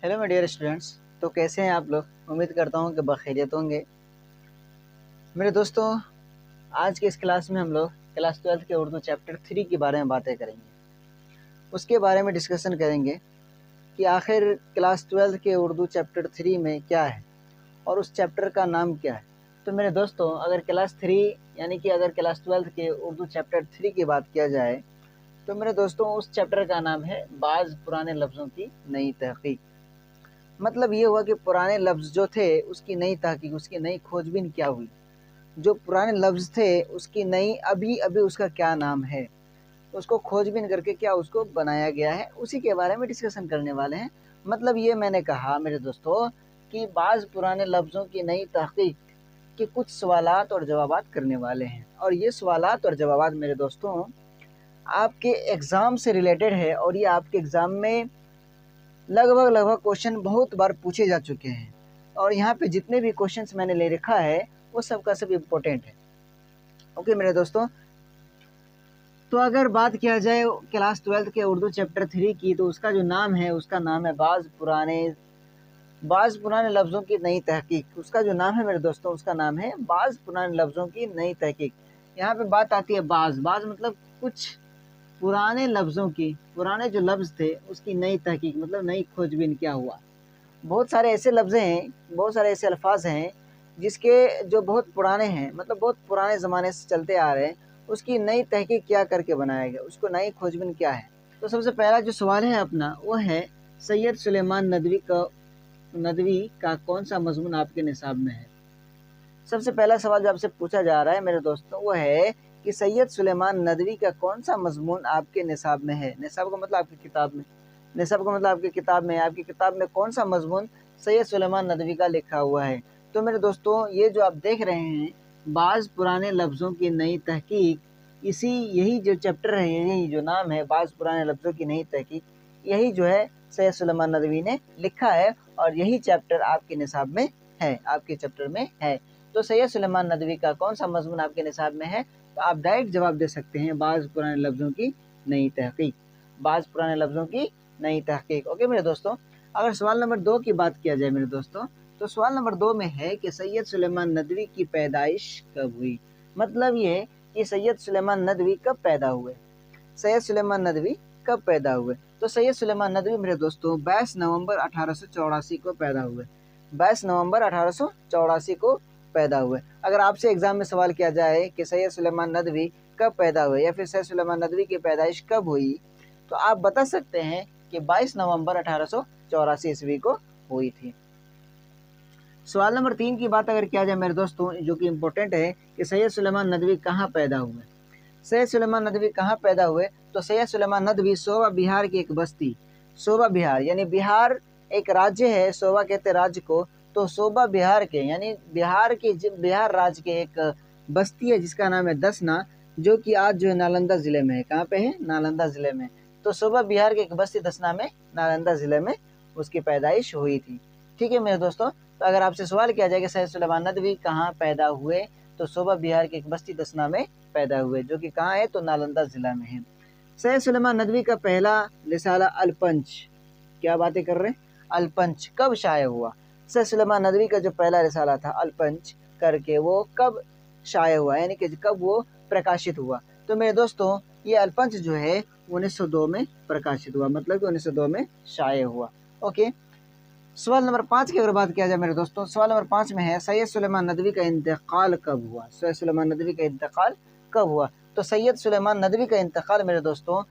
Hello my dear students. तो कैसे हैं आप लोग? उम्मीद करता हूं कि बखैरियत होंगे। मेरे दोस्तों, आज के इस क्लास में हम लोग क्लास 12 के उर्दू चैप्टर 3 के बारे में बातें करेंगे। उसके बारे में डिस्कशन करेंगे कि आखिर क्लास 12 के उर्दू चैप्टर 3 में क्या है और उस चैप्टर का नाम क्या है। तो मेरे दोस्तों, अगर क्लास 3 यानी कि अगर क्लास 12 के उर्दू चैप्टर 3 की बात किया जाए तो मेरे दोस्तों उस चैप्टर का नाम है बाज़ पुराने लफ्ज़ों की नई तहक़ीक़। मतलब ये हुआ कि पुराने लफ्ज़ जो थे उसकी नई तहकीक, उसकी नई खोजबीन क्या हुई। जो पुराने लफ्ज़ थे उसकी नई अभी अभी उसका क्या नाम है, उसको खोजबीन करके क्या उसको बनाया गया है, उसी के बारे में डिस्कशन करने वाले हैं। मतलब ये मैंने कहा मेरे दोस्तों कि बाज़ पुराने लफ्ज़ों की नई तहकीक के कुछ सवालात और जवाबात करने वाले हैं। और ये सवालात और जवाबात मेरे दोस्तों आपके एग्ज़ाम से रिलेटेड है और ये आपके एग्ज़ाम में लगभग क्वेश्चन बहुत बार पूछे जा चुके हैं। और यहाँ पे जितने भी क्वेश्चंस मैंने ले रखा है वो सब का सब इम्पोर्टेंट है। ओके मेरे दोस्तों, तो अगर बात किया जाए क्लास 12 के उर्दू चैप्टर 3 की, तो उसका जो नाम है उसका नाम है बाज़ पुराने लफ्ज़ों की नई तहकीक। उसका जो नाम है मेरे दोस्तों उसका नाम है बाज़ पुराने लफ्ज़ों की नई तहकीक। यहाँ पे बात आती है बाज़ मतलब कुछ पुराने लफ्ज़ों की, पुराने जो लफ्ज़ थे उसकी नई तहकीक मतलब नई खोजबीन क्या हुआ। बहुत सारे ऐसे लफ्ज़ हैं, बहुत सारे ऐसे अल्फाज हैं जिसके जो बहुत पुराने हैं, मतलब बहुत पुराने ज़माने से चलते आ रहे हैं, उसकी नई तहकीक क्या करके बनाया गया, उसको नई खोजबीन क्या है। तो सबसे पहला जो सवाल है अपना वो है सैयद सुलेमान नदवी का कौन सा मजमून आपके निसाब में है। सबसे पहला सवाल जो आपसे पूछा जा रहा है मेरे दोस्तों वो है कि सैयद सुलेमान नदवी का कौन सा मजमून आपके निसाब में है। निसाब का मतलब आपकी किताब में, निसाब का मतलब आपकी किताब में, आपकी किताब में कौन सा मजमून सैयद सुलेमान नदवी का लिखा हुआ है। तो मेरे दोस्तों ये जो आप देख रहे हैं बाज़ पुराने लफ्ज़ों की नई तहकीक, यही जो चैप्टर है, यही जो नाम है बाज़ पुराने लफ्ज़ों की नई तहकीक, यही जो है सैयद सुलेमान नदवी ने लिखा है और यही चैप्टर आपके निसाब में है, आपके चैप्टर में है। तो सैयद सुलेमान नदवी का कौन सा मजमून आपके निसाब में है। तो आप डायरेक्ट जवाब दे सकते हैं बाज़ पुराने लफ्ज़ों की नई तहकीक, बाज़ पुराने लफ्ज़ों की नई तहकीक। ओके मेरे दोस्तों, अगर सवाल नंबर 2 की बात किया जाए मेरे दोस्तों, तो सवाल नंबर 2 में है कि सैयद सुलेमान नदवी की पैदाइश कब हुई। मतलब ये कि सैयद सुलेमान नदवी कब पैदा हुए, सैयद सुलेमान नदवी कब पैदा हुए। तो सैयद सुलेमान नदवी मेरे दोस्तों 22 नवंबर 1884 को पैदा हुए, 22 नवंबर 1884 को पैदा हुए। अगर आपसे एग्जाम में सवाल किया जाए कि सैयद सुलेमान नदवी कब पैदा हुए या फिर सैयद सुलेमान नदवी की पैदाइश कब हुई, तो आप बता सकते हैं कि 22 नवंबर 1884 ईस्वी को हुई थी। सवाल नंबर 3 की बात अगर किया जाए मेरे दोस्तों, जो कि इम्पोर्टेंट है कि सैयद सुलेमान नदवी कहाँ पैदा हुए। सैयद सुलेमान नदवी कहाँ पैदा हुए, तो सैयद सुलेमान नदवी सोबा बिहार की एक बस्ती, सोबा बिहार यानी बिहार एक राज्य है, सोबा कहते राज्य को, तो सोबा बिहार के यानी बिहार राज्य के एक बस्ती है जिसका नाम है दसना, जो कि आज जो है नालंदा ज़िले में है। कहाँ पे है? नालंदा ज़िले में। तो सोबा बिहार के एक बस्ती दसना में, नालंदा ज़िले में उसकी पैदाइश हुई थी। ठीक है मेरे दोस्तों, तो अगर आपसे सवाल किया जाए कि सैयद सुलेमान नदवी कहाँ पैदा हुए, तो सोबा बिहार के एक बस्ती दसना में पैदा हुए, जो कि कहाँ है, तो नालंदा ज़िला में है। सैयद सुलेमान नदवी का पहला रिसाला अलपंच, क्या बातें कर रहे हैं, अलपंच कब शाये हुआ। सैयद सुलेमान नदवी का जो पहला रिसाला था अलपंच करके, वो कब शाये हुआ यानी कि कब वो प्रकाशित हुआ। तो मेरे दोस्तों ये अलपंच जो है 1902 में प्रकाशित हुआ, मतलब कि 1902 में शाये हुआ। ओके, सवाल नंबर 5 की अगर बात किया जाए मेरे दोस्तों, सवाल नंबर 5 में है सैयद सुलेमान नदवी का इंतकाल कब हुआ। सैयद सुलेमान नदवी का इंतकाल कब हुआ। तो सैयद सुलेमान नदवी का इंतकाल मेरे दोस्तों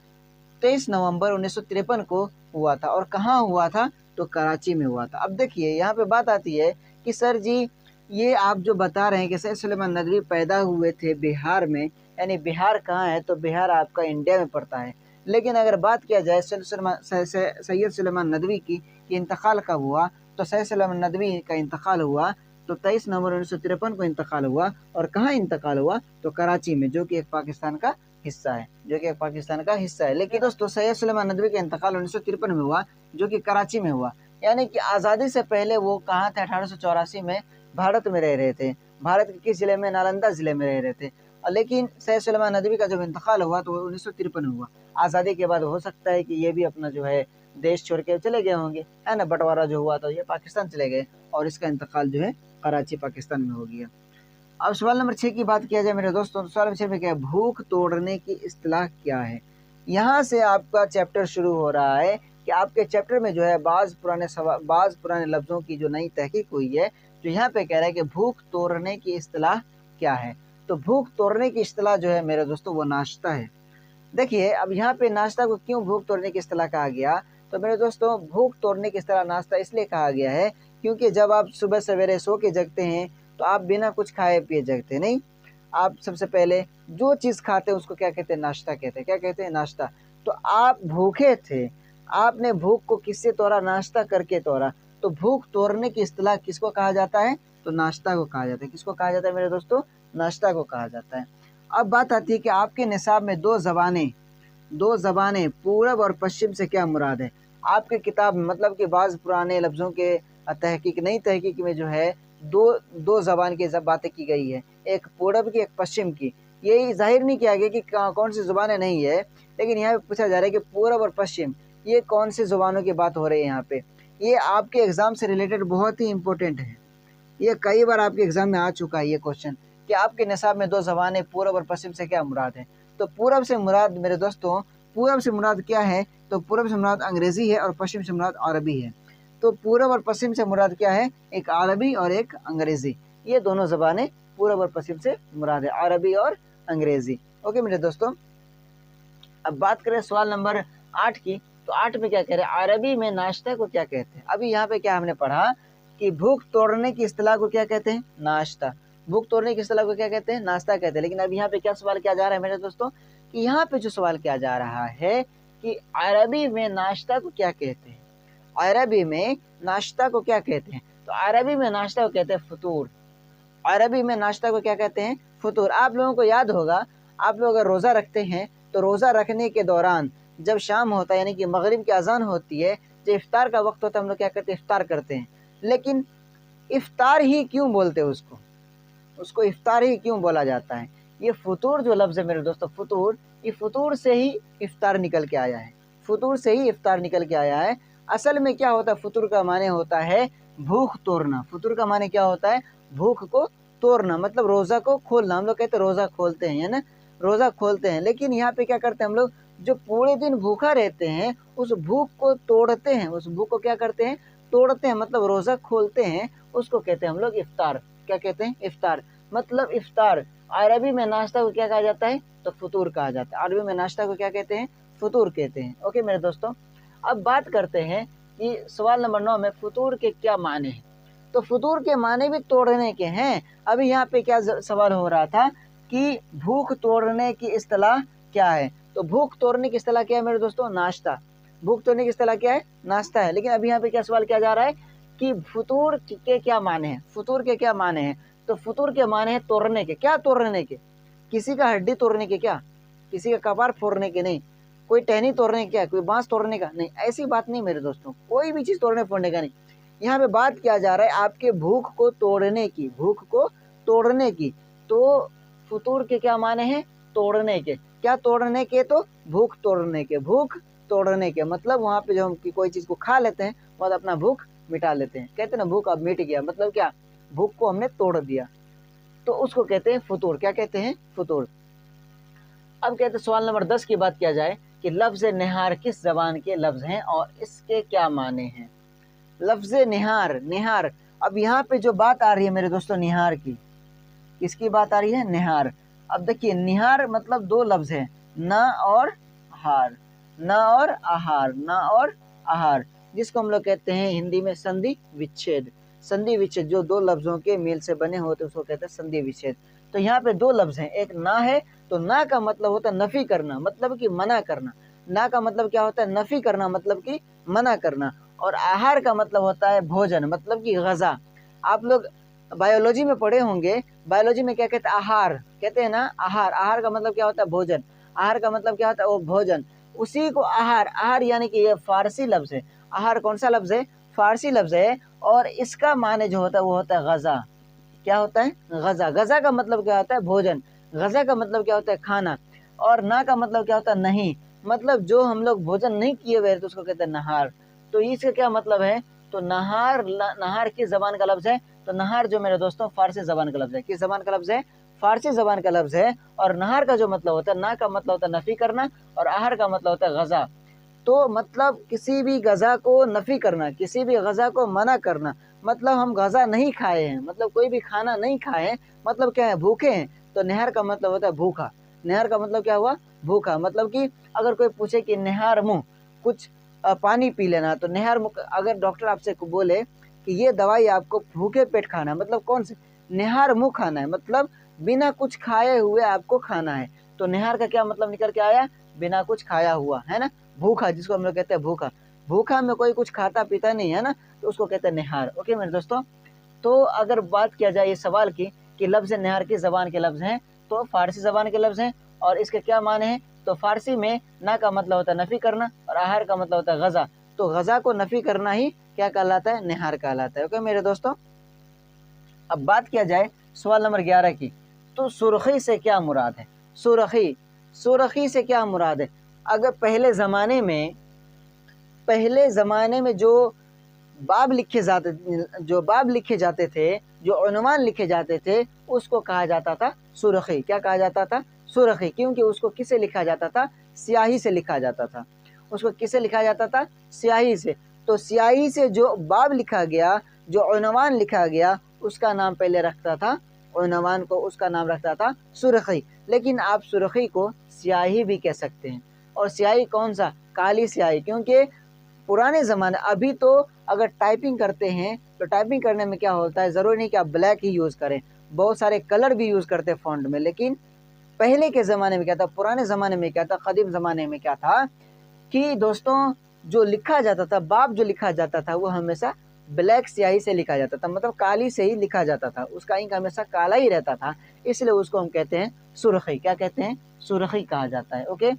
23 नवंबर 1953 को हुआ था। और कहाँ हुआ था, तो कराची में हुआ था। अब देखिए यहाँ पे बात आती है कि सर जी ये आप जो बता रहे हैं कि सैयद सुलेमान नदवी पैदा हुए थे बिहार में, यानी बिहार कहाँ है, तो बिहार आपका इंडिया में पड़ता है। लेकिन अगर बात किया जाए सैयद सुलेमान नदवी की इंतकाल कब हुआ, तो सैयद सुलेमान नदवी का इंतकाल हुआ तो 23 नवंबर 1953 को इंतकाल हुआ। और कहाँ इंतकाल हुआ, तो कराची में, जो कि एक पाकिस्तान का हिस्सा है, जो कि एक पाकिस्तान का हिस्सा है। लेकिन दोस्तों सैयद सुलेमान नदवी का इंतकाल 1953 में हुआ, जो कि कराची में हुआ। यानी कि आज़ादी से पहले वो कहाँ थे, 1884 में भारत में रह रहे थे। भारत के किस जिले में, नालंदा ज़िले में रह रहे थे। लेकिन सैयद सुलेमान नदवी का जब इंतकाल हुआ तो 1953 में हुआ। आज़ादी के बाद हो सकता है कि ये भी अपना जो है देश छोड़ के चले गए होंगे, है ना। बंटवारा जो हुआ था ये पाकिस्तान चले गए और इसका इंतकाल जो है कराची पाकिस्तान में हो गया। अब सवाल नंबर 6 की बात किया जाए मेरे दोस्तों, तो सवाल नंबर 6 में क्या है, भूख तोड़ने की इस्तिलाह क्या है। यहाँ से आपका चैप्टर शुरू हो रहा है कि आपके चैप्टर में जो है बाज़ पुराने लफ्ज़ों की जो नई तहकीक हुई है, जो यहाँ पे कह रहा है कि भूख तोड़ने की इस्तिलाह क्या है। तो भूख तोड़ने की इस्तिलाह जो है मेरे दोस्तों वो नाश्ता है। देखिए अब यहाँ पे नाश्ता को क्यों भूख तोड़ने की इस्तिलाह कहा गया, तो मेरे दोस्तों भूख तोड़ने की इस्तिलाह नाश्ता इसलिए कहा गया है क्योंकि जब आप सुबह सवेरे सो के जगते हैं तो आप बिना कुछ खाए पिए जगते नहीं। आप सबसे पहले जो चीज़ खाते हैं उसको क्या कहते हैं, नाश्ता कहते हैं। क्या कहते हैं, नाश्ता। तो आप भूखे थे, आपने भूख को किससे तोड़ा, नाश्ता करके तोड़ा। तो भूख तोड़ने की इस्तिलाह किसको कहा जाता है, तो नाश्ता को कहा जाता है। किसको कहा जाता है मेरे दोस्तों, नाश्ता को कहा जाता है। अब बात आती है कि आपके निसाब में दो ज़बानें पूरब और पश्चिम से क्या मुराद है। आपके किताब में मतलब कि बाज़ पुराने लफ्ज़ों के नई तहकीक में जो है दो ज़बान की बातें की गई है, एक पूरब की एक पश्चिम की। ये जाहिर नहीं किया गया कि कौन सी ज़ुबानें नहीं है, लेकिन यहाँ पे पूछा जा रहा है कि पूरब और पश्चिम ये कौन सी ज़ुबानों की बात हो रही है। यहाँ पे ये आपके एग्ज़ाम से रिलेटेड बहुत ही इंपॉर्टेंट है। ये कई बार आपके एग्ज़ाम में आ चुका है ये क्वेश्चन कि आपके निसाब में दो ज़बानें पूरब और पश्चिम से क्या मुराद है। तो पूरब से मुराद मेरे दोस्तों, पूरब से मुराद क्या है, तो पूरब से मुराद अंग्रेज़ी है और पश्चिम से मुराद अरबी है। तो पूरब और पश्चिम से मुराद क्या है, एक अरबी और एक अंग्रेज़ी। ये दोनों ज़बानें पूरब और पश्चिम से मुराद है, अरबी और अंग्रेज़ी। ओके मेरे दोस्तों, अब बात करें सवाल नंबर 8 की, तो 8 में क्या कह रहे हैं, अरबी में नाश्ता को क्या कहते हैं। अभी यहाँ पे क्या हमने पढ़ा कि भूख तोड़ने की इस्तिलाह को क्या कहते हैं, नाश्ता। भूख तोड़ने की इस्तिलाह को क्या कहते हैं, नाश्ता कहते हैं। लेकिन अब यहाँ पे क्या सवाल किया जा रहा है मेरे दोस्तों, कि यहाँ पे जो सवाल किया जा रहा है कि अरबी में नाश्ता को क्या कहते हैं। अरबी में नाश्ता को क्या कहते हैं, तो अरबी में नाश्ता को कहते हैं फतूर। अरबी में नाश्ता को क्या कहते हैं, फतूर। आप लोगों को याद होगा, आप लोग अगर रोज़ा रखते हैं तो रोज़ा रखने के दौरान जब शाम होता है यानी कि मगरिब की अजान होती है, जब इफ्तार का वक्त होता है, हम लोग क्या करते हैं, इफ्तार करते हैं। लेकिन इफ्तार ही क्यों बोलते हैं उसको इफ्तार ही क्यों बोला जाता है। ये फतूर जो लफ्ज़ है मेरे दोस्तों, फतूर, ये फतूर से ही इफ्तार निकल के आया है। फतूर से ही इफ्तार निकल के आया है। असल में क्या होता है, फतूर का माने होता है भूख तोड़ना। फतूर का माने क्या होता है, भूख को तोड़ना, मतलब रोज़ा को खोलना। हम लोग कहते हैं रोज़ा खोलते हैं, है ना, रोज़ा खोलते हैं। लेकिन यहाँ पे क्या करते हैं हम लोग, जो पूरे दिन भूखा रहते हैं उस भूख को तोड़ते हैं, उस भूख को क्या करते हैं, तोड़ते हैं, मतलब रोज़ा खोलते हैं, उसको कहते हैं हम लोग इफ्तार। क्या कहते हैं, इफ्तार। मतलब इफ्तार। अरबी में नाश्ता को क्या कहा जाता है, तो फतूर कहा जाता है। अरबी में नाश्ता को क्या कहते हैं, फतूर कहते हैं। ओके मेरे दोस्तों, अब बात करते हैं कि सवाल नंबर 9 में फतूर के क्या माने हैं। तो फतूर के माने भी तोड़ने के हैं। अभी यहाँ पे क्या सवाल हो रहा था कि भूख तोड़ने की इस्तिलाह क्या है। तो भूख तोड़ने की इस्तिलाह क्या है मेरे दोस्तों, नाश्ता। भूख तोड़ने की इस्तिलाह क्या है, नाश्ता है। लेकिन अभी यहाँ पे क्या सवाल किया जा रहा है कि फतूर के क्या माने हैं, फतूर के क्या माने हैं। तो फतूर के माने हैं तोड़ने के। क्या तोड़ने के, किसी का हड्डी तोड़ने के, क्या किसी का कपार फोड़ने के नहीं, कोई टहनी तोड़ने का, कोई बांस तोड़ने का नहीं, ऐसी बात नहीं मेरे दोस्तों, कोई भी चीज़ तोड़ने फोड़ने का नहीं। यहाँ पे बात किया जा रहा है आपके भूख को तोड़ने की, भूख को तोड़ने की। तो फतूर के क्या माने हैं, तोड़ने के। क्या तोड़ने के, तो भूख तोड़ने के। भूख तोड़ने के मतलब वहाँ पे जो हम कोई चीज़ को खा लेते हैं और अपना भूख मिटा लेते हैं, कहते हैं ना भूख अब मिट गया, मतलब क्या, भूख को हमने तोड़ दिया, तो उसको कहते हैं फतूर। क्या कहते हैं, फतूर। अब कहते हैं सवाल नंबर 10 की बात किया जाए कि लफ्ज़ निहार किस ज़बान के लफ्ज़ हैं और इसके क्या माने हैं। लफ्ज़ निहार, निहार। अब यहाँ पे जो बात आ रही है मेरे दोस्तों निहार की, किसकी बात आ रही है, निहार। अब देखिए निहार मतलब दो लफ्ज़ हैं, न और हार, न और आहार, न और आहार, जिसको हम लोग कहते हैं हिंदी में संधि विच्छेद। संधि विच्छेद, जो दो लफ्ज़ों के मेल से बने होते हैं उसको कहते हैं संधि विच्छेद। तो यहाँ पे दो लफ्ज़ हैं, एक ना है, तो ना का मतलब होता है नफ़ी करना, मतलब कि मना करना। ना का मतलब क्या होता है, नफ़ी करना, मतलब कि मना करना। और आहार का मतलब होता है भोजन, मतलब कि ग़ज़ा। आप लोग बायोलॉजी में पढ़े होंगे, बायोलॉजी में क्या कहते हैं, आहार कहते हैं ना, आहार। आहार का मतलब क्या होता है, भोजन। आहार का मतलब क्या होता है, वो भोजन, उसी को आहार। आहार यानी कि ये फारसी लफ्ज़ है। आहार कौन सा लफ्ज़ है, फारसी लफ्ज़ है। और इसका माने जो होता है वो होता है ग़ज़ा। क्या होता है, ग़ज़ा। ग़ज़ा का मतलब क्या होता है, भोजन। ग़ज़ा का मतलब क्या होता है, खाना। और ना का मतलब क्या होता है, नहीं, मतलब جو ہم لوگ بھوجن نہیں کیے ہوئے تو اس کو کہتے ہیں نہار. تو اس کا کیا مطلب ہے؟ تو نہار کس زبان کا لفظ ہے؟ تو نہار جو میرے دوستوں فارسی زبان کا لفظ ہے. کس زبان کا لفظ ہے؟ فارسی زبان کا لفظ ہے. اور نہار کا جو مطلب ہوتا ہے، نا کا مطلب ہوتا ہے نفی کرنا، اور آہار کا مطلب ہوتا ہے غذا. تو مطلب کسی بھی غذا کو نفی کرنا، کسی بھی غذا کو منع کرنا. مطلب ہم غذا نہیں کھائے ہیں، مطلب کوئی بھی کھانا نہیں کھائے ہیں، مطلب کیا ہے؟ بھوکے ہیں. تو نہار کا مطلب ہوتا ہے بھوکا. نہار کا مطلب کیا ہوا؟ بھوکا. مطلب کہ اگر کوئی پوچھے کہ نہار منہ، کچھ پانی پی لینا، تو نہار منہ. اگر ڈاکٹر آپ سے بولے کہ یہ دوائی آپ کو بھوکے پیٹ کھانا ہے، مطلب کون سے؟ نہار منہ کھانا ہے، مطلب بنا کچھ کھائے ہوئے آپ کو کھانا ہے. تو نہار کا کیا مطلب نکل کے آیا؟ بنا کچھ کھایا ہوا، ہے نا. بھوکا، جس کو ہم لوگ کہتے ہیں بھوکا. بھوکا میں کوئی کچھ کھاتا پیتا نہیں ہے نا، تو اس کو کہتے ہیں نہار. اوکے میرے دوستوں. تو اگر بات کیا جائے اس سوال کی کہ لفظ نہار کس زبان کے لفظ ہیں، تو فارسی زبان کے لفظ ہیں. اور اس کے کیا معنی ہیں؟ تو فارسی میں نا کا مطلب ہوتا ہے نفی کرنا، اور آہار کا مطلب ہوتا ہے غذا. تو غذا کو نفی کرنا ہی کیا کہلاتا ہے؟ نہار کہلاتا ہے. اوکے میرے دوستوں. اب بات کیا جائے سوال نمبر 11 کی، تو سرخی سے کیا مراد ہے؟ سرخی سے کیا مراد ہے؟ اگر پہلے زمانے میں جو باب لکھے جاتے تھے، جو عنوان لکھے جاتے تھے، اس کو کہا جاتا تھا سرخی. کیا کہا جاتا تھا؟ سرخی. کیونکہ اس کو کس سے لکھا جاتا تھا؟ سیاہی سے لکھا جاتا تھا. اس کو کس سے لکھا جاتا تھا؟ سیاہی سے. تو سیاہی سے جو باب لکھا گیا، جو عنوان لکھا گیا، اس کا نام پہلے رکھتا تھا، عنوان کو اس کا نام رکھتا تھا سرخی. لیکن آپ سرخی کو سیاہی بھی کہہ سکتے ہیں. اور سیاہی کون سا؟ کالی سیاہی. کیونکہ پرانے زمانے، ابھی تو اگر ٹائپنگ کرتے ہیں تو ٹائپنگ کرنے میں کیا ہوتا ہے؟ ضروری نہیں کہ آپ بلیک ہی یوز کریں، بہت سارے کلر بھی یوز کرتے ہیں فونٹ میں. لیکن پہلے کے زمانے میں کیا تھا؟ پرانے زمانے میں کیا تھا؟ قدیم زمانے میں کیا تھا کہ دوستوں جو لکھا جاتا تھا، باب جو لکھا جاتا تھا، وہ ہمیشہ بلیک سیاہی سے لکھا جاتا تھا، مطلب کالی سے ہی لکھا جاتا تھا. اس کا انک ہمیشہ کالا ہی رہتا تھا، اس لیے اس کو ہم کہتے ہیں سرخی. کیا کہتے ہیں؟ سرخی کہا جاتا ہے. اوکے.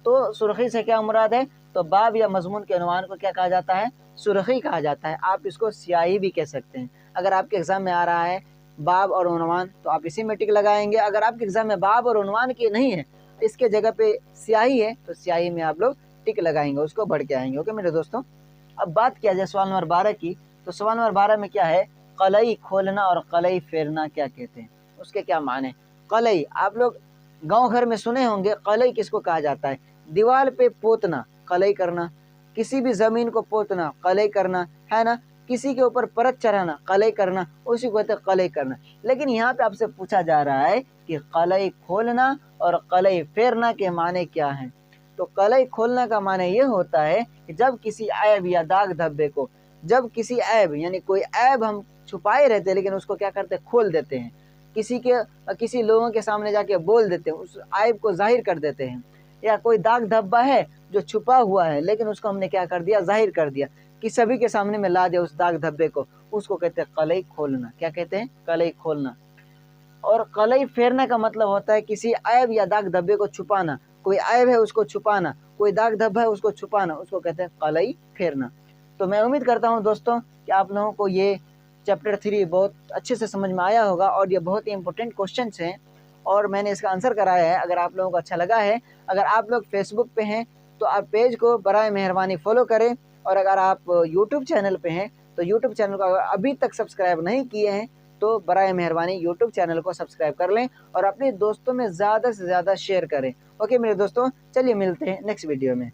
تو سرخی سے کیا مراد ہے؟ تو باب یا مضمون کے عنوان کو کیا کہا جاتا ہے؟ سرخی کہا جاتا ہے. آپ اس کو سیاہی بھی کہہ سکتے ہیں. اگر آپ کے ایگزام میں آ رہا ہے باب اور عنوان، تو آپ اسی میں ٹک لگائیں گے. اگر آپ کے ایگزام میں باب اور عنوان کی نہیں ہے، اس کے جگہ پہ سیاہی ہے، تو سیاہی میں آپ لوگ ٹک لگائیں گے، اس کو بڑھ کے آئیں گے. اوکے میرے دوستوں. اب بات کیا جائے سوال نمبر 12 کی، تو سوال نمبر 12 میں کیا ہے؟ قلعی کھولنا اور قلعی پھیرنا کیا کہتے ہیں؟ اس کے کیا معنی؟ قلعی، آپ لوگ گاؤں گھر میں سنے ہوں گے. قلعی کس کو کہا جاتا ہے؟ دیوار پہ پوتنا، قلعی کرنا. کسی بھی زمین کو پوتنا، قلعی کرنا، ہے نا. کسی کے اوپر پرت چڑھانا، قلعی کرنا، اسی کو کہتے ہیں قلعی کرنا. لیکن یہاں پہ آپ سے پوچھا جا رہا ہے کہ قلعی کھولنا اور قلعی پھیرنا کے معنی کیا ہیں؟ تو قلعی کھولنا کا معنی یہ ہوتا ہے کہ جب کسی عیب یا داغ دھبے کو، جب کسی عیب، یعنی کوئی عیب ہم چھپائے رہتے ہیں لیکن اس کو کیا کرتے ہیں؟ کھول دیتے ہیں. کسی لوگوں کے سامنے جا کے بول دیتے ہیں، اس عیب کو ظاہر کر دیتے ہیں. یا کوئی داغ دھبا ہے جو چھپا ہوا ہے، لیکن اس کو ہم نے کیا کر دیا؟ ظاہر کر دیا، کہ سبھی کے سامنے میں لا دیا اس داغ دھبے کو. اس کو کہتے ہیں قلعی کھولنا. کیا کہتے ہیں؟ قلعی کھولنا. اور قلعی پھیرنا کا مطلب ہوتا ہے کسی عیب یا داغ دھبے کو چھپانا. کوئی عیب ہے اس کو چھپانا، کوئی داغ دھبا ہے اس کو چھپانا، اس کو کہتے ہیں قلعی پھیرنا. تو میں امید کرتا ہوں دوستوں کہ آپ لوگوں کو یہ چیپٹر 3 بہت اچھے سے سمجھ میں آیا ہوگا، اور یہ بہت ہی امپورٹنٹ کوشچنس ہیں، اور میں نے اس کا آنسر کرایا ہے. اگر آپ لوگوں کو اچھا لگا ہے، اگر آپ لوگ فیس بک پہ ہیں تو آپ پیج کو برائے مہربانی فالو کریں. اور اگر آپ یوٹیوب چینل پہ ہیں تو یوٹیوب چینل کو اگر ابھی تک سبسکرائب نہیں کیے ہیں تو برائے مہربانی یوٹیوب چینل کو سبسکرائب کر لیں، اور اپنے دوستوں میں زیادہ سے زیادہ شیئر کریں. اوکے میرے دوستوں، چلیے ملتے ہیں نیکسٹ ویڈیو میں.